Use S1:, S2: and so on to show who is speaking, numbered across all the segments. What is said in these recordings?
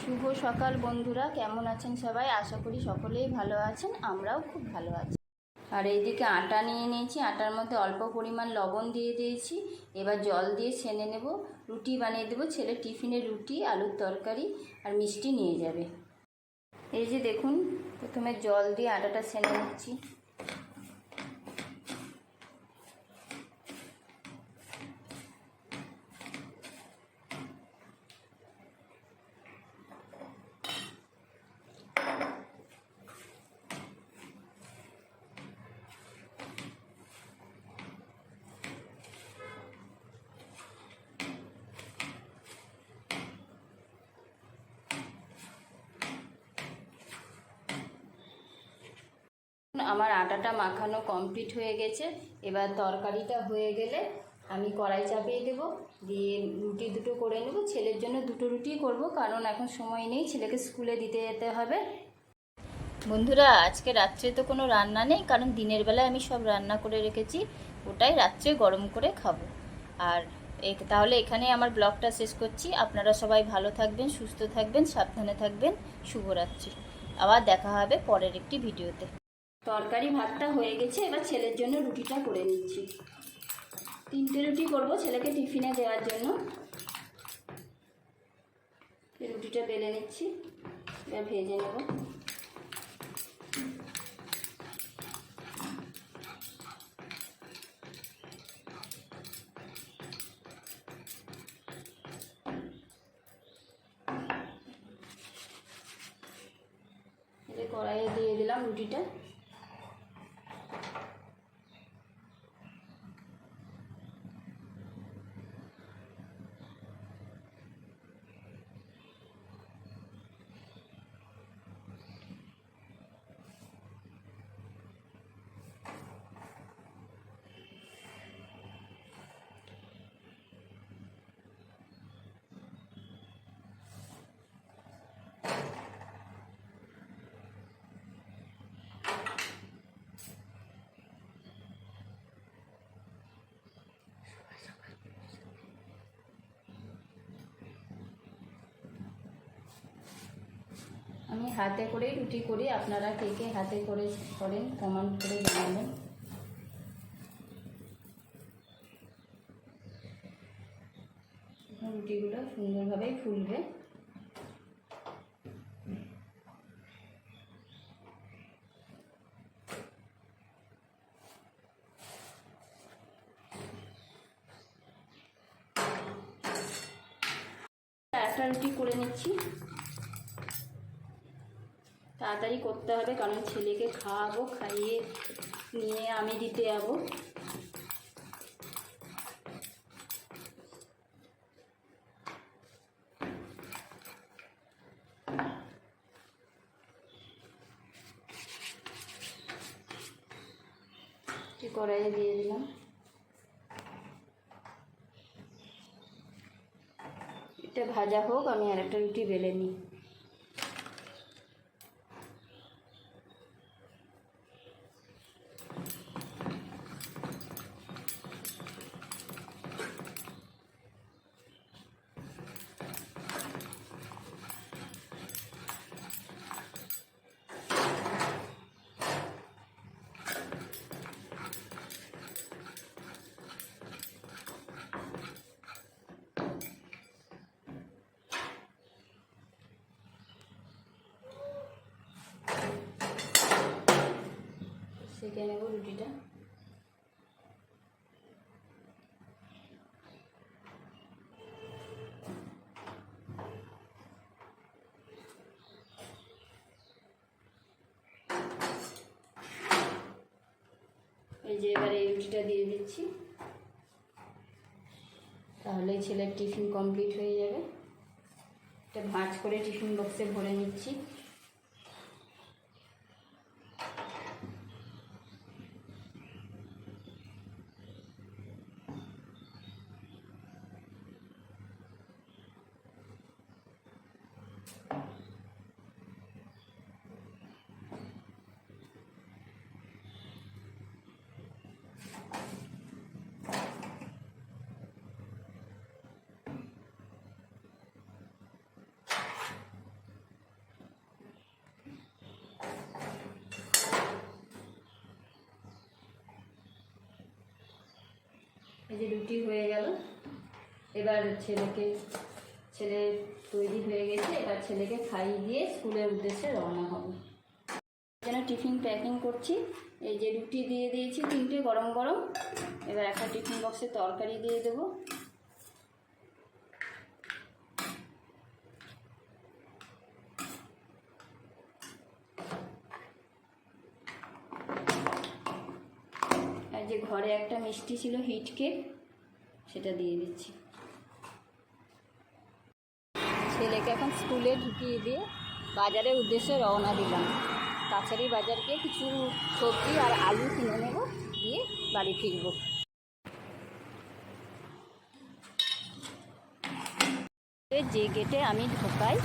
S1: শুভ সকাল বন্ধুরা, কেমন আছেন সবাই? আশা করি সকলেই ভালো আছেন, আমরাও খুব ভালো আছি। আর এইদিকে আটা নিয়ে নিয়েছি, আটার মধ্যে অল্প পরিমাণ লবণ দিয়ে দিয়েছি। এবার জল দিয়ে ছেনে নেব, রুটি বানিয়ে দেবো। ছেলে টিফিনে রুটি, আলুর তরকারি আর মিষ্টি নিয়ে যাবে। এই যে দেখুন, প্রথমে জল দিয়ে আটাটা ছেনে নিচ্ছি। আমার আটাটা মাখানো কমপ্লিট হয়ে গেছে। এবার তরকারিটা হয়ে গেলে আমি কড়াই চাপিয়ে দেবো, দিয়ে রুটি দুটো করে নেব। ছেলের জন্য দুটো রুটি করব, কারণ এখন সময় নেই, ছেলেকে স্কুলে দিতে যেতে হবে। বন্ধুরা, আজকে রাত্রে তো কোনো রান্না নেই, কারণ দিনের বেলায় আমি সব রান্না করে রেখেছি, ওটাই রাত্রে গরম করে খাবো। আর তাহলে এখানেই আমার ব্লগটা শেষ করছি। আপনারা সবাই ভালো থাকবেন, সুস্থ থাকবেন, সাবধানে থাকবেন। শুভরাত্রি। আবার দেখা হবে পরের একটি ভিডিওতে। তরকারি ভাতটা হয়ে গেছে, এবার ছেলের জন্য রুটিটা করে নিচ্ছি। 3টে রুটি করব ছেলেকে টিফিনে দেওয়ার জন্য। রুটিটা বেলে নিচ্ছি, এবার ভেজে নেব। কড়াইয়ে দিয়ে দিলাম রুটিটা। আমি হাতে করেই রুটি করি, আপনারা কে কে হাতে করে করেন কমেন্ট করে জানাবেন। রুটিগুলো সুন্দরভাবেই ফুলবে। একটা রুটি করে নিচ্ছি, তাড়াতাড়ি করতে হবে, কারণ ছেলেকে খাওয়াবো, খাইয়ে নিয়ে আমি দিতে যাবো। কড়াইয়ে দিয়ে দিলাম। এটা ভাজা হোক, আমি আর একটা রুটি বেলে নিই। সেঁকে নেব রুটিটা। এই যে এবার এই রুটিটা দিয়ে দিচ্ছি, তাহলে ছেলের টিফিন কমপ্লিট হয়ে যাবে। এটা ভাঁজ করে টিফিন বক্সে ভরে নিচ্ছি। যে রুটি হয়ে গেল। এবার ছেলে তৈরি হয়ে গেছে, এবার ছেলেকে খাইয়ে দিয়ে স্কুলের উদ্দেশ্যে রওনা হবে। যেন টিফিন প্যাকিং করছি। এই যে রুটি দিয়ে দিয়েছি 3টে গরম গরম। এবার একটা টিফিন বক্সে তরকারি দিয়ে দেবো। আর যে ঘরে একটা মিষ্টি ছিল হিট কেক, সেটা দিয়ে দিচ্ছি। ছেলেকে এখন স্কুলে ঢুকিয়ে দিয়ে বাজারের উদ্দেশ্যে রওনা দিলাম। কাছারি বাজার গিয়ে কিছু সবজি আর আলু কিনে নেব, দিয়ে বাড়ি ফিরব। যে গেটে আমি ঢোকাই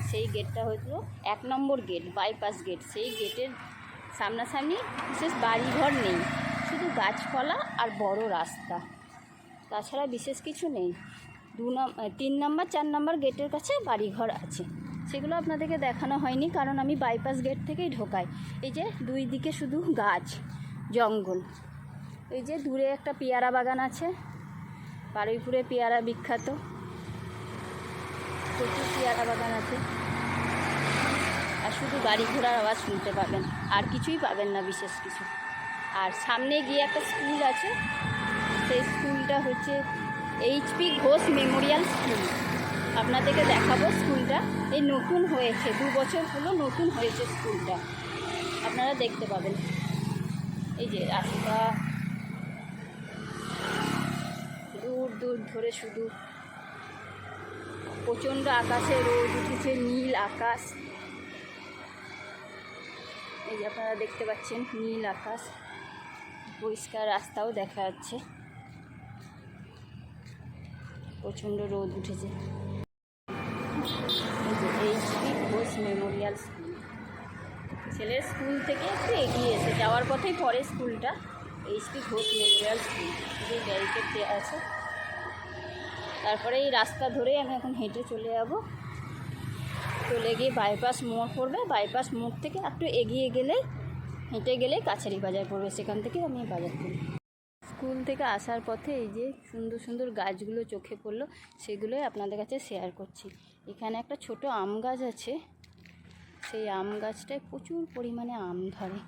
S1: সেই গেটটা হলো 1 নম্বর গেট, বাইপাস গেট। সেই গেটের সামনাসামনি বিশেষ বাড়িঘর নেই, শুধু গাছপালা আর বড় রাস্তা, তাছাড়া বিশেষ কিছু নেই। 3 নম্বর 4 নম্বর গেটের কাছে বাড়িঘর আছে, সেগুলো আপনাদেরকে দেখানো হয়নি কারণ আমি বাইপাস গেট থেকেই ঢোকাই। এই যে 2 দিকে শুধু গাছ, জঙ্গল। এই যে দূরে একটা পেয়ারা বাগান আছে, বারুইপুরে পেয়ারা বিখ্যাত, প্রচুর পেয়ারা বাগান আছে। আর শুধু গাড়ি ঘোড়ার আওয়াজ শুনতে পাবেন, আর কিছুই পাবেন না বিশেষ কিছু। আর সামনে গিয়ে একটা স্কুল আছে, সেই স্কুলটা হচ্ছে HP ঘোষ মেমোরিয়াল স্কুল। আপনাদেরকে দেখাবো স্কুলটা। এই নতুন হয়েছে, 2 বছর হলো নতুন হয়েছে স্কুলটা, আপনারা দেখতে পাবেন। এই যে রাস্তা, দূর দূর ধরে শুধু প্রচণ্ড আকাশে রোদ উঠেছে, নীল আকাশ। এই যে আপনারা দেখতে পাচ্ছেন নীল আকাশ, পরিষ্কার রাস্তাও দেখা যাচ্ছে, প্রচণ্ড রোদ উঠেছে। এই যে HP ঘোষ মেমোরিয়াল স্কুল। ছেলের স্কুল থেকে একটু এগিয়ে এসে যাওয়ার পথেই পরে স্কুলটা, HP ঘোষ মেমোরিয়াল স্কুল। যে ব্যারিকেড দেওয়া আছে, তারপরে এই রাস্তা ধরেই আমি এখন হেঁটে চলে যাব। চলে গিয়ে বাইপাস মোড় পড়বে, বাইপাস মোড় থেকে একটু এগিয়ে গেলে, হেঁটে গেলে কাছারি বাজার পড়বে, সেখান থেকে আমি বাজার করি। স্কুল থেকে আসার পথে এই যে সুন্দর সুন্দর গাছগুলো চোখে পড়লো, সেগুলোই আপনাদের কাছে শেয়ার করছি। এখানে একটা ছোট আম গাছ আছে, সেই আম গাছটায় প্রচুর পরিমাণে আম ধরে।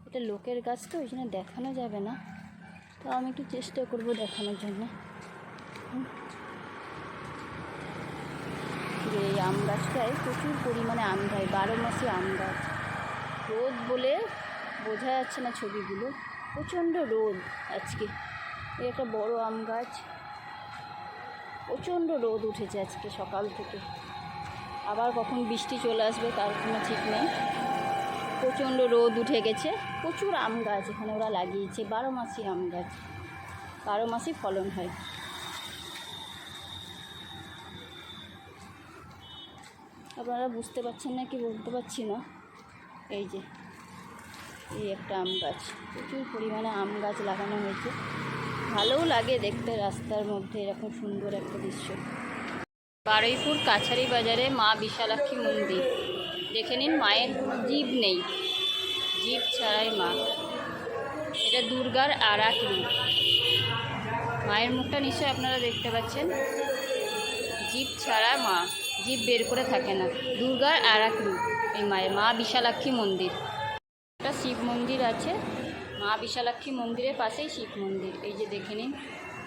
S1: এটা লোকের গাছ তো, ওই জন্য দেখানো যাবে না, তো আমি একটু চেষ্টা করব দেখানোর জন্য। যে এই আম গাছটায় প্রচুর পরিমাণে আম ধরে, 12 মাসে আম গাছ। রোদ বলে বোঝা যাচ্ছে না ছবিগুলো, প্রচণ্ড রোদ আজকে। এই একটা বড় আম গাছ, প্রচণ্ড রোদ উঠেছে আজকে সকাল থেকে। আবার কখন বৃষ্টি চলে আসবে তার কোনো ঠিক নেই, প্রচণ্ড রোদ উঠে গেছে। প্রচুর আম গাছ এখানে ওরা লাগিয়েছে, 12 মাসি আম গাছ, 12 মাসই ফলন হয়। আপনারা বুঝতে পারছেন না কি বলতে পারছি না। এই যে এই একটা আম গাছ, প্রচুর পরিমাণে আম গাছ লাগানো হয়েছে, ভালোও লাগে দেখতে রাস্তার মধ্যে এরকম সুন্দর একটা দৃশ্য। বারুইপুর কাছারি বাজারে মা বিশালাক্ষী মন্দির, দেখে নিন মায়ের জিভ নেই, জিভ ছাড়াই মা। এটা দুর্গার আর এক রূপ। মায়ের মুখটা নিশ্চয়ই আপনারা দেখতে পাচ্ছেন, জিভ ছাড়া মা, জিভ বের করে থাকে না, দুর্গার আর এক রূপ এই মায়ের, মা বিশালাক্ষী মন্দির। একটা শিব মন্দির আছে, মা বিশালাক্ষী মন্দিরের পাশেই শিব মন্দির। এই যে দেখে নিন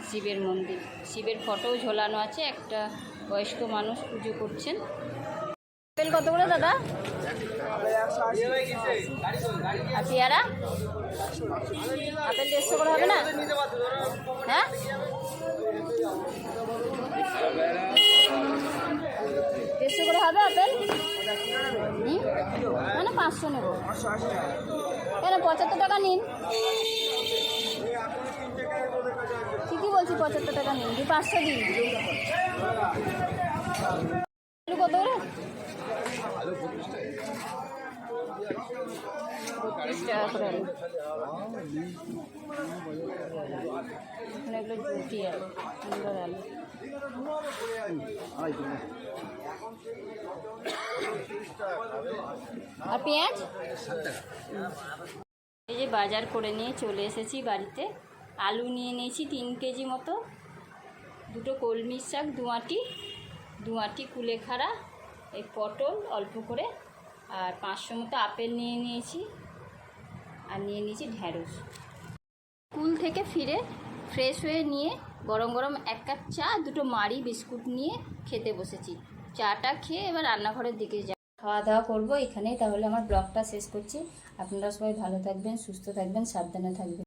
S1: শিবের মন্দির, শিবের ফটোও ঝোলানো আছে, একটা বয়স্ক মানুষ পুজো করছেন। আপেল কত করে দাদা? আর পেয়ারা? আপেল 150 করে হবে না? হ্যাঁ, 150 করে হবে আপেল? না না 500 নেব। কেন 75 টাকা নিন, ঠিকই বলছি 75 টাকা নিন, 500 দিন। কত করে? 30 টাকা করে। এখানে এগুলো জুটি আলু, সুন্দর আলু। আর পেঁয়াজ? এই যে বাজার করে নিয়ে চলে এসেছি বাড়িতে। আলু নিয়ে নিয়েছি 3 কেজি মতো, 2টো কলমি শাক 2 আঁটি কুলেখাড়া, এই পটল অল্প করে, আর 500 মতো আপেল নিয়ে নিয়েছি, আর নিয়ে নিয়েছি ঢ্যাঁড়স। স্কুল থেকে ফিরে ফ্রেশ হয়ে নিয়ে গরম গরম 1 কাপ চা, 2টো মারি বিস্কুট নিয়ে খেতে বসেছি। চাটা খেয়ে এবার রান্নাঘরের দিকে খাওয়া দাওয়া করবো এখানেই। তাহলে আমার ব্লগটা শেষ করছি। আপনারা সবাই ভালো থাকবেন, সুস্থ থাকবেন, সাবধানে থাকবেন।